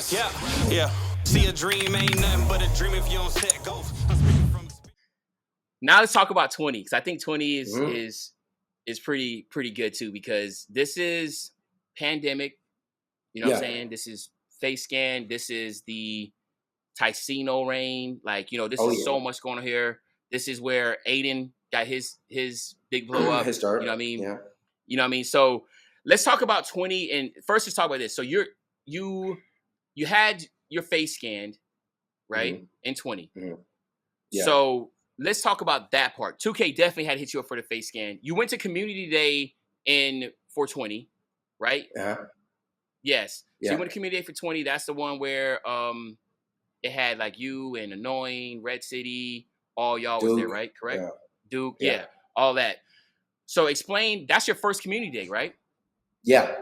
Yeah, yeah. See, a dream ain't nothing but a dream if you don't set goals. Now let's talk about 20, because I think 20 is pretty good too, because this is pandemic. You know what I'm Yeah. saying? This is FaceScan. This is the Ticino reign. Like, this is so much going on here. This is where Aiden got his big blow up. His start. You know what I mean? Yeah. You know what I mean? So let's talk about 20. And first, let's talk about this. So you had your face scanned, right? In 20. Yeah. So let's talk about that part. 2K definitely had hit you up for the face scan. You went to community day in 420, right? Yes. So you went to community day for 20. That's the one where it had like you and Annoying, Red City, all y'all Duke. was there, right? Correct? Yeah. Duke, yeah, all that. So explain, that's your first community day, right? Yeah.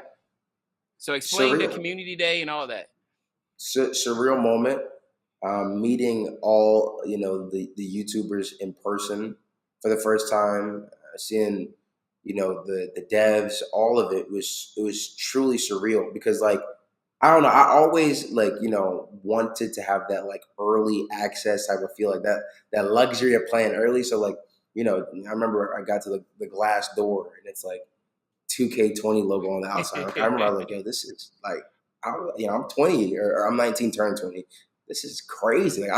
So explain the community day and all that. Surreal moment. Meeting all, the YouTubers in person for the first time, seeing, the devs, all of it was truly surreal, because like, I don't know, I always wanted to have that like early access type of feel, like that luxury of playing early. So like, I remember I got to the glass door and it's like 2K20 logo on the outside. Like, I remember I was like, yo, this is like, I'm 20 or I'm 19, turning 20. This is crazy. Like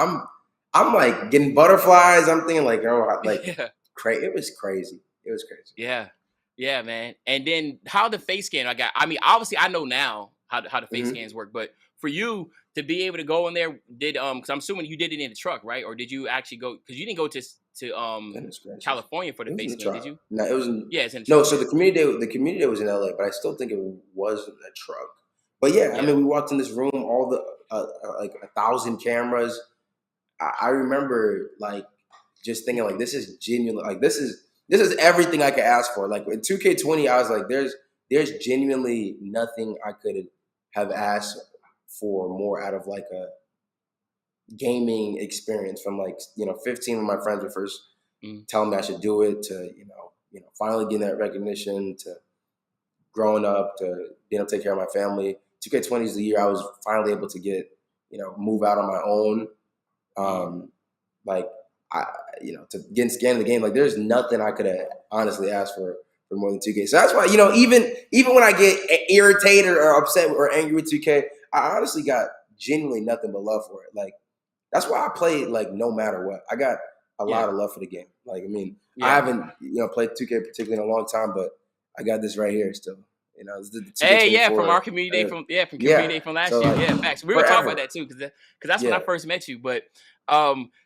I'm like getting butterflies. I'm thinking like, It was crazy. It was crazy. Yeah, man. And then how the face scan obviously I know now how the face scans work, but for you to be able to go in there, because I'm assuming you did it in the truck, right? Or did you actually go, because you didn't go to California for the face scan, did you? No, it was it's in the no. truck. So the community day was in LA, but I still think it wasn't a truck. But yeah, I mean, we walked in this room, all the like 1,000 cameras. I remember like just thinking like, this is genuine. Like this is everything I could ask for. Like in 2K20, I was like, there's genuinely nothing I could have asked for more out of like a gaming experience, from like 15 of my friends were first telling me I should do it, to finally getting that recognition, to growing up, to being able to take care of my family. 2K20 is the year I was finally able to get move out on my own. Like to get scanned in the game. Like there's nothing I could have honestly asked for more than 2K. So that's why even when I get irritated or upset or angry with 2K, I honestly got genuinely nothing but love for it. Like that's why I play like no matter what. I got a lot of love for the game. Like I mean, I haven't played 2K particularly in a long time, but I got this right here still. From our community day from community day from last year. Like, facts. We're gonna talk about that too, because that's when I first met you. But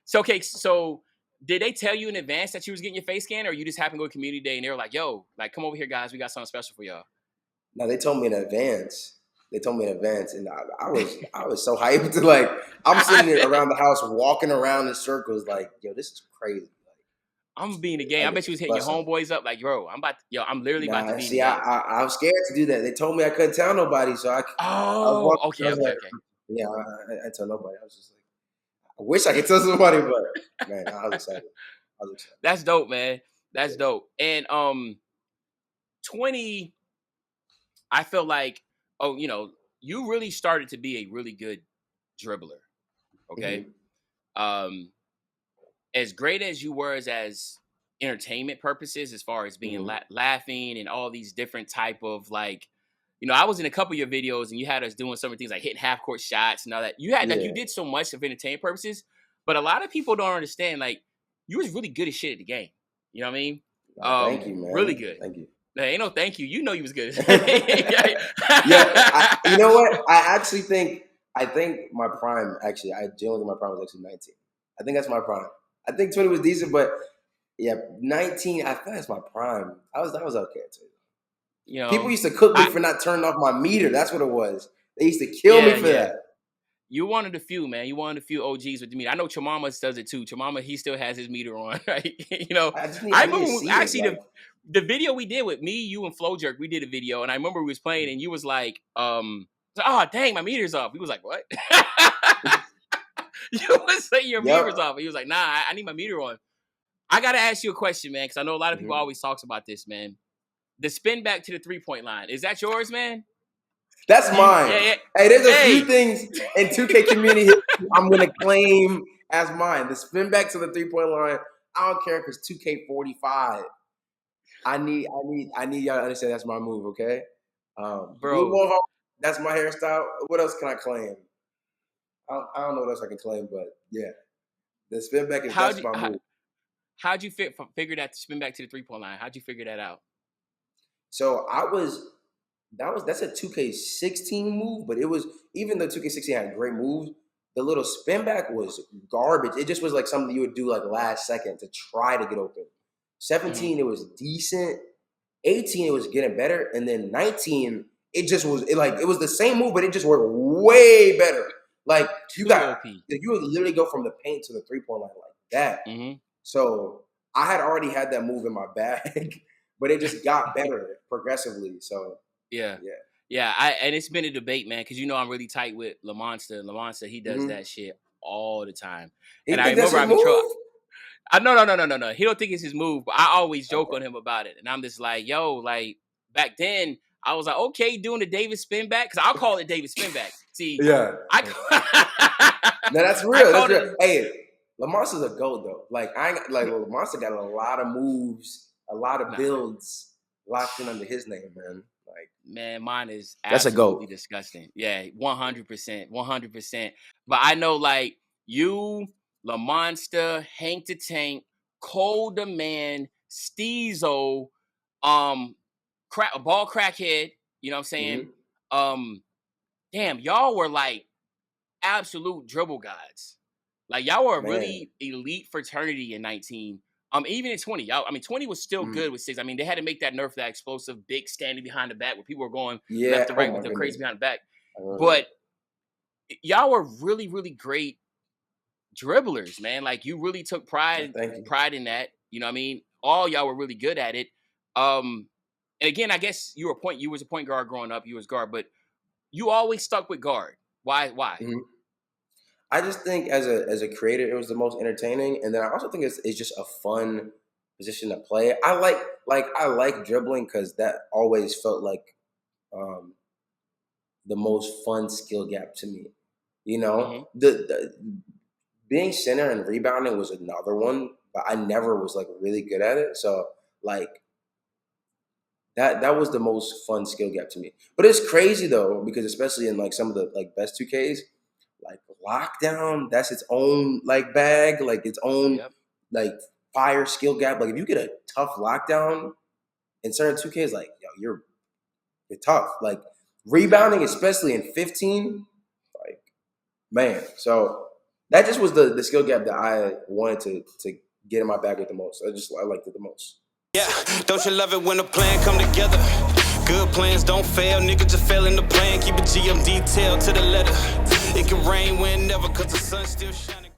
so did they tell you in advance that you was getting your face scan, or you just happened to go to community day and they were like, yo, like come over here guys, we got something special for y'all? No, they told me in advance. And I was so hyped to like, I'm sitting there around the house walking around in circles like, yo, this is crazy. I'm being the game. I bet you was hitting your homeboys up like, bro, I'm literally about to be the game. I was scared to do that. They told me I couldn't tell nobody, so okay. Yeah, I tell nobody. I was just like, I wish I could tell somebody, but man, I was excited. That's dope, man. That's dope. And 20, I feel like, you really started to be a really good dribbler. Okay. As great as you were as entertainment purposes, as far as being laughing and all these different type of like, I was in a couple of your videos and you had us doing some of the things like hitting half court shots and all that. You had like you did so much of entertainment purposes, but a lot of people don't understand, like, you was really good at shit at the game. You know what I mean? Thank you, man. Really good. Thank you. Ain't no thank you. You know you was good. You know what? I think my prime, actually, I genuinely think my prime was actually 19. I think that's my prime. I think 20 was decent, but 19, I think that's my prime. That was okay too. People used to cook me for not turning off my meter. That's what it was. They used to kill me for that. You one of the few, man. You one of the few OGs with the meter. I know Chamama does it too. Chamama, he still has his meter on, right? I remember actually the video we did with me, you, and Flow Jerk, we did a video, and I remember we was playing, and you was like, oh dang, my meter's off. We was like, what? You was saying your meter's off. And he was like, nah, I need my meter on. I gotta ask you a question, man, because I know a lot of people always talks about this, man. The spin back to the 3-point line, is that yours, man? That's mine. Yeah. Hey, there's a Hey. few things in 2K community I'm gonna claim as mine. The spin back to the 3-point line. I don't care if it's 2K45. I need y'all to understand that's my move, okay? Bro. That's my hairstyle. What else can I claim? I don't know what else I can claim, but yeah, the spin back that's my move. How'd you figure that to spin back to the 3-point line? How'd you figure that out? So that's a 2K16 move, but it was, even though 2K16 had great moves, the little spin back was garbage. It just was like something you would do like last second to try to get open. 17, it was decent. 18, it was getting better, and then 19, it was the same move, but it just worked way better. Like you would literally go from the paint to the 3-point line like that. So I had already had that move in my bag, but it just got better progressively. So yeah. And it's been a debate, man, because I'm really tight with LaMonster. LaMonster, he does that shit all the time. And I remember No. He don't think it's his move, but I always joke on him about it. And I'm just like, yo, like back then, I was like, okay, doing the Davis spin back, because I'll call it Davis spin back. See, no, that's real. That's real. Hey, LaMonster's a GOAT though. Like LaMonster got a lot of moves, a lot of builds locked in under his name, man. Like, man, mine is absolutely disgusting. Yeah, 100%. But I know, like, you, LaMonster, Hank the Tank, Cole the Man, Steezo, ball crackhead, you know what I'm saying? Damn, y'all were like absolute dribble gods. Like, y'all were a really elite fraternity in 19. Even in 20, 20 was still good with 6. I mean, they had to make that nerf that explosive big standing behind the back where people were going left to right with the crazy behind the back. But y'all were really, really great dribblers, man. Like, you really took pride in that. You know what I mean? All y'all were really good at it. And again, I guess you was a point guard growing up. You was guard, but you always stuck with guard. Why? I just think as a creator, it was the most entertaining, and then I also think it's just a fun position to play. I like dribbling because that always felt like the most fun skill gap to me. The being center and rebounding was another one, but I never was like really good at it. So like that was the most fun skill gap to me. But it's crazy though, because especially in like some of the like best 2Ks. Like lockdown, that's its own like bag, like its own like fire skill gap. Like if you get a tough lockdown in certain 2Ks, like yo, you're tough. Like rebounding, especially in 15, like man. So that just was the skill gap that I wanted to get in my bag with the most. I liked it the most. Yeah, don't you love it when a plan come together? Good plans don't fail, nigga just fail in the plan. Keep a GM detail to the letter. It can rain whenever, cause the sun still shines.